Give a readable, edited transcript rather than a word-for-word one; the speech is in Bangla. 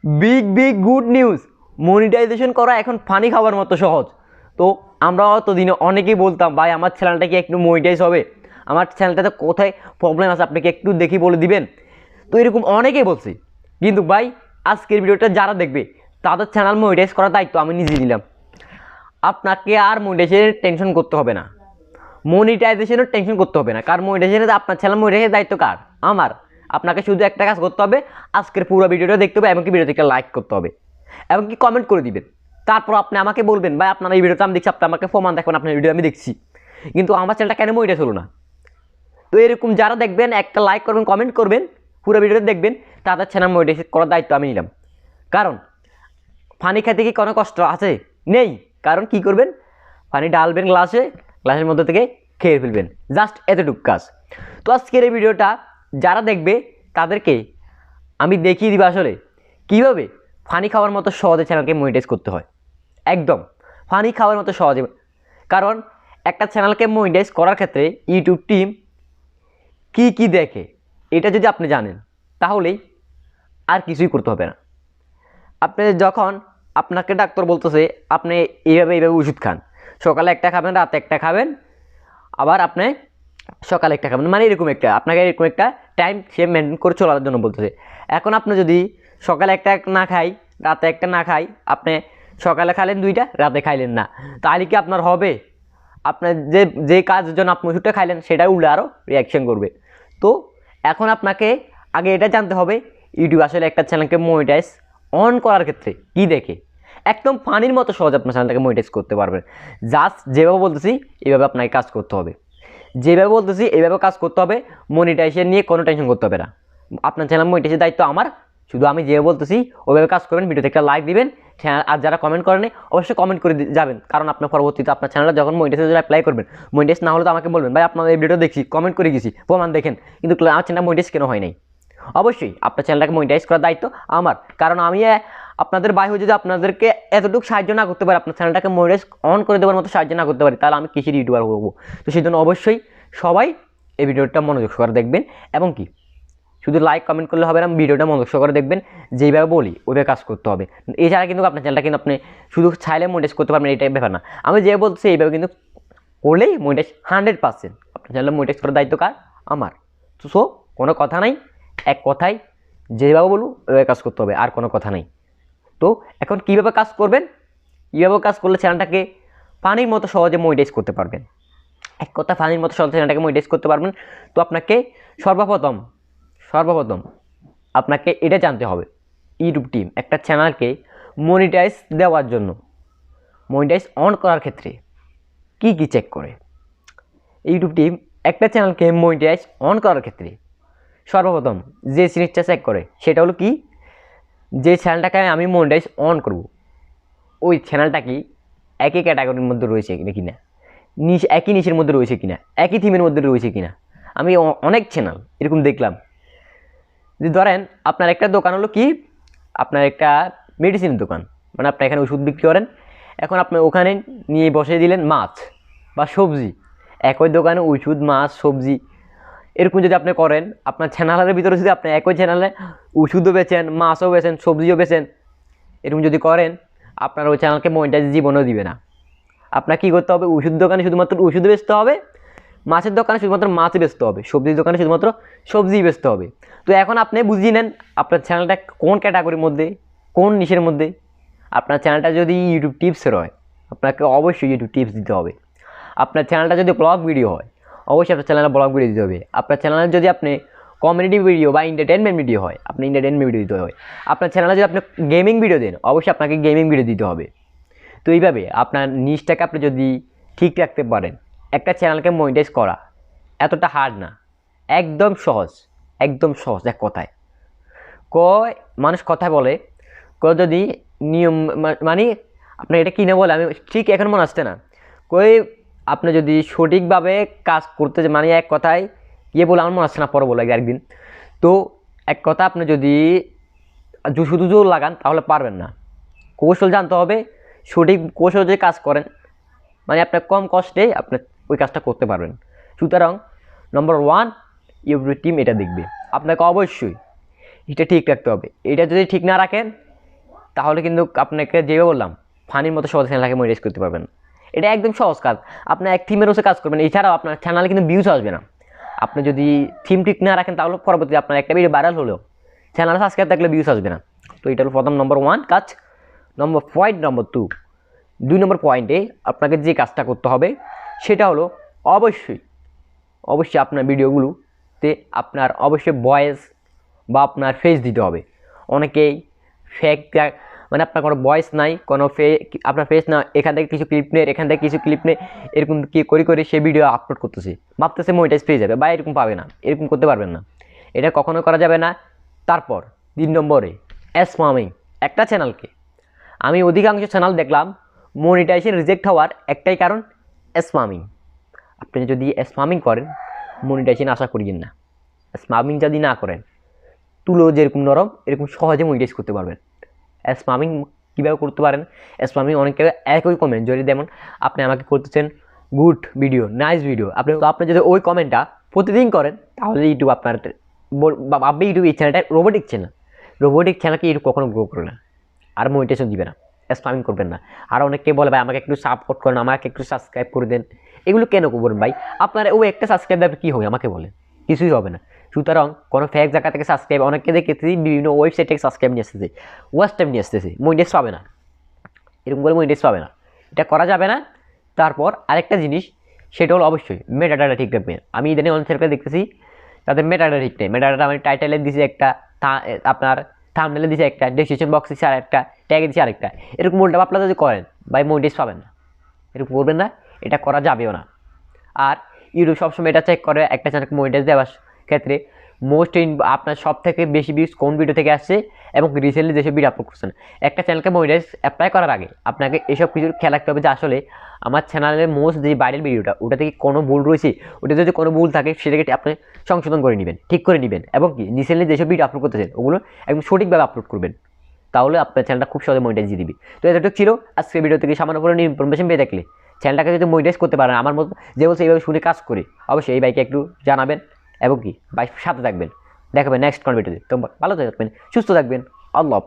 Big big good news, monetization করা এখন ফানি খাবার মতো সহজ। তো আমরা অতদিনে অনেকেই বলতাম ভাই আমার চ্যানেলটা কি একটু মনিটাইজ হবে, আমার চ্যানেলটাতে কোথায় প্রবলেম আছে আপনাকে একটু দেখি বলে দিবেন। তো এরকম অনেকেই বলছি, কিন্তু ভাই আজকের ভিডিওটা যারা দেখবে তাদের চ্যানেল মনিটাইজ করার দায়িত্ব আমি নিজে নিলাম। আপনাকে আর মনিটাইজেশনের টেনশন করতে হবে না, মনিটাইজেশনের টেনশন করতে হবে না। কার মনিটাইজেশনের আপনার চ্যানেল মনিটাইজের দায়িত্ব কার? আমার। আপনাকে শুধু একটা কাজ করতে হবে, আজকের পুরো ভিডিওটা দেখতে হবে, এমনকি ভিডিওতে একটা লাইক করতে হবে, এমনকি কমেন্ট করে দিবেন। তারপর আপনি আমাকে বলবেন ভাই আপনার এই ভিডিওটা আমি দেখছি, আপনি আমাকে প্রমাণ দেখবেন আপনার ভিডিও আমি দেখছি, কিন্তু আমার চ্যানেলটা কেন মনিটাইজ হলো না। তো এরকম যারা দেখবেন একটা লাইক করবেন, কমেন্ট করবেন, পুরো ভিডিওটা দেখবেন, তাদের চ্যানেল মনিটাইজ করার দায়িত্ব আমি নিলাম। কারণ পানি খেতে কি কোনো কষ্ট আছে? নেই। কারণ কি করবেন, পানি ডালবেন গ্লাসে, গ্লাসের মধ্যে থেকে খেয়ে ফেলবেন, জাস্ট এতটুকু কাজ। তো আজকের এই ভিডিওটা যারা দেখবে তাদেরকে আমি দেখিয়ে দিব আসলে কীভাবে ফানি খাওয়ার মতো সহজে চ্যানেলকে মনিটাইজ করতে হয়। একদম ফানি খাওয়ার মতো সহজে। কারণ একটা চ্যানেলকে মনিটাইজ করার ক্ষেত্রে ইউটিউব টিম কি দেখে এটা যদি আপনি জানেন তাহলেই আর কিছুই করতে হবে না। আপনি যখন আপনাকে ডাক্তার বলতেছে আপনি এইভাবে ওষুধ খান, সকালে একটা খাবেন, রাতে একটা খাবেন, আবার আপনি সকালে একটা খাবেন, মানে এরকম একটা আপনাকে এরকম একটা টাইম সে মেনটেন করে চলার জন্য বলতেছে। এখন আপনি যদি সকালে একটা না খাই, রাতে একটা না খাই, আপনি সকালে খাইলেন দুইটা, রাতে খাইলেন না, তাহলে কি আপনার হবে? আপনার যে কাজের জন্য আপনি ওষুধটা খাইলেন সেটা উল্টে আরও রিয়াকশন করবে। তো এখন আপনাকে আগে এটা জানতে হবে ইউটিউব আসলে একটা চ্যানেলকে মনিটাইজ অন করার ক্ষেত্রে কি দেখে। একদম ফানির মতো সহজ আপনার চ্যানেলটাকে মনিটাইজ করতে পারবেন। জাস্ট যেভাবে বলতেছি এইভাবে আপনাকে কাজ করতে হবে, যেভাবে বলতেছি এইভাবে কাজ করতে হবে। মনিটাইজেশন নিয়ে কোনো টেনশন করতে হবে না। আপনার চ্যানেল মনিটাইজের দায়িত্ব আমার, শুধু আমি যেভাবে বলতেছি ওইভাবে কাজ করবেন। ভিডিওতে একটা লাইক দিবেন, আর যারা কমেন্ট করেন অবশ্যই কমেন্ট করে যাবেন, কারণ আপনার পরবর্তীতে আপনার চ্যানেলটা যখন মনিটাইজের অ্যাপ্লাই করবেন, মনিটাইজ না হলে তো আমাকে বলবেন ভাই আপনার এই ভিডিও দেখছি, কমেন্ট করে গেছি, প্রমাণ দেখেন, কিন্তু আমার চ্যানেল মনিটাইজ কেন হয় নাই। অবশ্যই আপনার চ্যানেলটাকে মনিটাইজ করার দায়িত্ব আমার, কারণ আমি আপনাদের ভাই হয়ে যদি আপনাদেরকে এতটুকু সাহায্য না করতে পারি, আপনার চ্যানেলটাকে মনিটাইজ অন করে দেওয়ার মতো সাহায্য না করতে পারি, তাহলে আমি কিসের ইউটিউবার হবো? তো সেই জন্য অবশ্যই সবাই এই ভিডিওটা মনোযোগ সহকারে দেখবেন, এবং কি শুধু লাইক কমেন্ট করলে হবে না, ভিডিওটা মনোযোগ সহকারে দেখবেন, যেইভাবে বলি ওইভাবে কাজ করতে হবে। এছাড়া কিন্তু আপনার চ্যানেলটা কিন্তু আপনি শুধু চাইলে মনিটাইজ করতে পারবেন, এই টাইপ ব্যাপার না। আমি যে বলছি এইভাবে কিন্তু করলেই মনিটাইজ 100%। আপনার চ্যানেল মনিটাইজ করার দায়িত্ব কার? আমার। সো কোনো কথা নাই, এক কথাই যেভাবে বলুন ওইভাবে কাজ করতে হবে, আর কোনো কথা নাই। তো এখন কীভাবে কাজ করবেন, কীভাবে কাজ করলে চ্যানেলটাকে পানির মতো সহজে মনিটাইজ করতে পারবেন, এক কথা পানির মতো সহজে চ্যানেলটাকে মনিটাইজ করতে পারবেন। তো আপনাকে সর্বপ্রথম আপনাকে এটা জানতে হবে ইউটিউব টিম একটা চ্যানেলকে মনিটাইজ দেওয়ার জন্য, মনিটাইজ অন করার ক্ষেত্রে কি চেক করে। ইউটিউব টিম একটা চ্যানেলকে মনিটাইজ অন করার ক্ষেত্রে সর্বপ্রথম যে জিনিসটা চেক করে সেটা হলো কি, যে চ্যানেলটাকে আমি মনিটাইজ অন করব ওই চ্যানেলটা কি একই ক্যাটাগরির মধ্যে রয়েছে কিনা, একই নিশের মধ্যে রয়েছে কিনা, একই থিমের মধ্যে রয়েছে কিনা। আমি অনেক চ্যানেল এরকম দেখলাম যে ধরেন আপনার একটা দোকান হলো কি, আপনার একটা মেডিসিনের দোকান, মানে আপনি এখানে ওষুধ বিক্রি করেন, এখন আপনি ওখানে নিয়ে বসিয়ে দিলেন মাছ বা সবজি, একই দোকানে ওষুধ মাছ সবজি এরকম যদি আপনি করেন, আপনার চ্যানেলের ভিতরে যদি আপনি একই চ্যানেলে ওষুধও বেচেন, মাছও বেচেন, সবজিও বেচেন, এরকম যদি করেন, আপনার ওই চ্যানেলকে মনিটাইজ জীবনেও দিবে না। আপনার কী করতে হবে, ওষুধ দোকানে শুধুমাত্র ওষুধ বেচতে হবে, মাছের দোকানে শুধুমাত্র মাছই বেচতে হবে, সবজির দোকানে শুধুমাত্র সবজিই বেচতে হবে। তো এখন আপনি বুঝিয়ে নেন আপনার চ্যানেলটা কোন ক্যাটাগরির মধ্যে, কোন নিশের মধ্যে। আপনার চ্যানেলটা যদি ইউটিউব টিপসের হয়, আপনাকে অবশ্যই ইউটিউব টিপস দিতে হবে। আপনার চ্যানেলটা যদি ব্লগ ভিডিও হয়, অবশ্যই আপনার চ্যানেলে ব্লগ ভিডিও দিতে হবে। আপনার চ্যানেলে যদি আপনি কমেডি ভিডিও বা এন্টারটেনমেন্ট ভিডিও হয়, আপনি এন্টারটেনমেন্ট ভিডিও দিতে হবে। আপনার চ্যানেলে যদি আপনি গেমিং ভিডিও দেন, অবশ্যই আপনাকে গেমিং ভিডিও দিতে হবে। তো এইভাবে আপনার নিশটাকে আপনি যদি ঠিক রাখতে পারেন, একটা চ্যানেলকে মনিটাইজ করা এতটা হার্ড না, একদম সহজ, একদম সহজ। এক কথায় কয় মানুষ কথা বলে যদি নিয়ম মানে আপনার এটা কিনে বলে, আমি ঠিক এখন মনে আসছে না, কই আপনি যদি সঠিকভাবে কাজ করতে মানে এক কথায় বলে আমার মনে আসছে না, পরে বলে একদিন। তো এক কথা আপনি যদি শুধু জোর লাগান তাহলে পারবেন না, কৌশল জানতে হবে। সঠিক কৌশল যে কাজ করেন মানে আপনার কম কষ্টে আপনি ওই কাজটা করতে পারবেন। সুতরাং নম্বর 1 ইউটিউব টিম এটা দেখবে, আপনাকে অবশ্যই এটা ঠিক রাখতে হবে। এটা যদি ঠিক না রাখেন তাহলে কিন্তু আপনাকে যেভাবে বললাম ফানির মতো সহজ চ্যানেলটাকে মনিটাইজ করতে পারবেন। এটা একদম সহজ কাজ। আপনার এক থিমের ওসে কাজ করবেন, এছাড়াও আপনার চ্যানেলে কিন্তু ভিউজ আসবে না। আপনি যদি থিম ঠিক না রাখেন তাহলে পরবর্তীতে আপনার একটা ভিডিও ভাইরাল হলেও চ্যানেলে সাবস্ক্রাইব থাকলে ভিউজ আসবে না। তো এটা হলো প্রথম নম্বর 1 কাজ। পয়েন্ট নম্বর 2, 2 নম্বর পয়েন্টে আপনাকে যে কাজটা করতে হবে সেটা হলো অবশ্যই আপনার ভিডিওগুলোতে আপনার অবশ্যই ভয়েস বা আপনার ফেস দিতে হবে। অনেকেই ফেক, মানে আপনার কোনো ভয়েস নাই, কোনো আপনার ফেস না, এখান থেকে কিছু ক্লিপ নেই, এখান থেকে কিছু ক্লিপ নেই, এরকম কি করে সে ভিডিও আপলোড করতেছে, ভাবতেছে মনিটাইজ পেয়ে যাবে, বা এরকম পাবে না। এরকম করতে পারবেন না, এটা কখনো করা যাবে না। তারপর 3 নম্বরে স্প্যামিং। একটা চ্যানেলকে আমি অধিকাংশ চ্যানেল দেখলাম মনিটাইজেশন রিজেক্ট হওয়ার একটাই কারণ স্প্যামিং। আপনি যদি স্প্যামিং করেন মনিটাইজেশন আশা করিয়েন না। স্প্যামিং যদি না করেন তুলো যেরকম নরম এরকম সহজে মনিটাইজ করতে পারবেন। স্প্যামিং কীভাবে করতে পারেন? স্প্যামিং অনেকে একই কমেন্ট যদি যেমন আপনি আমাকে করতেছেন গুড ভিডিও, নাইস ভিডিও, আপনি যদি ওই কমেন্টটা প্রতিদিন করেন তাহলে ইউটিউব আপনার ভাববে ইউটিউব এই চ্যানেলটা রোবোটিক চ্যানেলকে ইউটিউব কখনো গ্রো করে না, আর মনিটাইজেশন দিবে না। স্প্যামিং করবেন না। আর অনেকে বলে ভাই আমাকে একটু সাপোর্ট করেন, আমাকে একটু সাবস্ক্রাইব করে দেন। এগুলো কেন করবেন ভাই? আপনার ওই একটা সাবস্ক্রাইব দেবে কী হবে আমাকে বলেন? কিছুই হবে না। সুতরাং কোনো ফেক জায়গা থেকে সাবস্ক্রাইব, অনেকে দেখেছি বিভিন্ন ওয়েবসাইট থেকে সাবস্ক্রাইব নিয়ে আসতেছে, ওয়াচ টাইম নিয়ে আসতেছে, মনিটাইজ পাবে না। এরকম করে মনিটাইজ পাবে না, এটা করা যাবে না। তারপর আরেকটা জিনিস, সেটা হলো অবশ্যই মেটাডাটা ঠিক রাখবেন। আমি ইদানিং অনেক চ্যানেলে দেখতেছি তাদের মেটাডাটা ঠিক নেই। মেটাডাটা আমি টাইটেলে দিয়েছি একটা, আপনার থাম্বনেলে দিয়েছি একটা, ডেসক্রিপশন বক্সে দিয়েছি আরেকটা, ট্যাগে দিয়েছি আরেকটা। এরকম উল্টা পাল্টা যদি করেন ভাই মনিটাইজ পাবেন না, এরকম করবেন না, এটা করা যাবেও না। আর ইউটিউব সবসময় এটা চেক করে একটা চ্যানেলকে মনিটাইজ দেওয়ার ক্ষেত্রে আপনার সব থেকে বেশি ভিউজ কোন ভিডিও থেকে আসছে এবং রিসেন্টলি যেসব ভিডিও আপলোড করছেন। একটা চ্যানেলকে মনিটাইজ অ্যাপ্লাই করার আগে আপনাকে এসব কিছু খেয়াল রাখতে হবে যে আসলে আমার চ্যানেলের মোস্ট যে ভাইরাল ভিডিওটা ওটা থেকে কোনো ভুল রয়েছে, ওটা যদি কোনো ভুল থাকে সেটাকে আপনি সংশোধন করে নেবেন, ঠিক করে নেবেন, এবং কি রিসেন্টলি যেসব ভিডিও আপলোড করতেছেন ওগুলো একদম সঠিকভাবে আপলোড করবেন, তাহলে আপনার চ্যানেলটা খুব সহজে মনিটাইজ দিয়ে দিবে। তো এতটুকু ছিল আজকের ভিডিও থেকে। সামান্য করে ইনফরমেশন পেয়ে থাকলে চ্যানেলটাকে যদি মনিটাইজ করতে পারেন আমার মতো যে বলছে এইভাবে শুনে কাজ করে, অবশ্যই এই বাইকে একটু জানাবেন এবং কি বাইক সাথে থাকবেন। দেখাবেন নেক্সট কোন ভিডিওতে। তো ভালো থাকবেন, সুস্থ থাকবেন, আল্লাহ হাফেজ।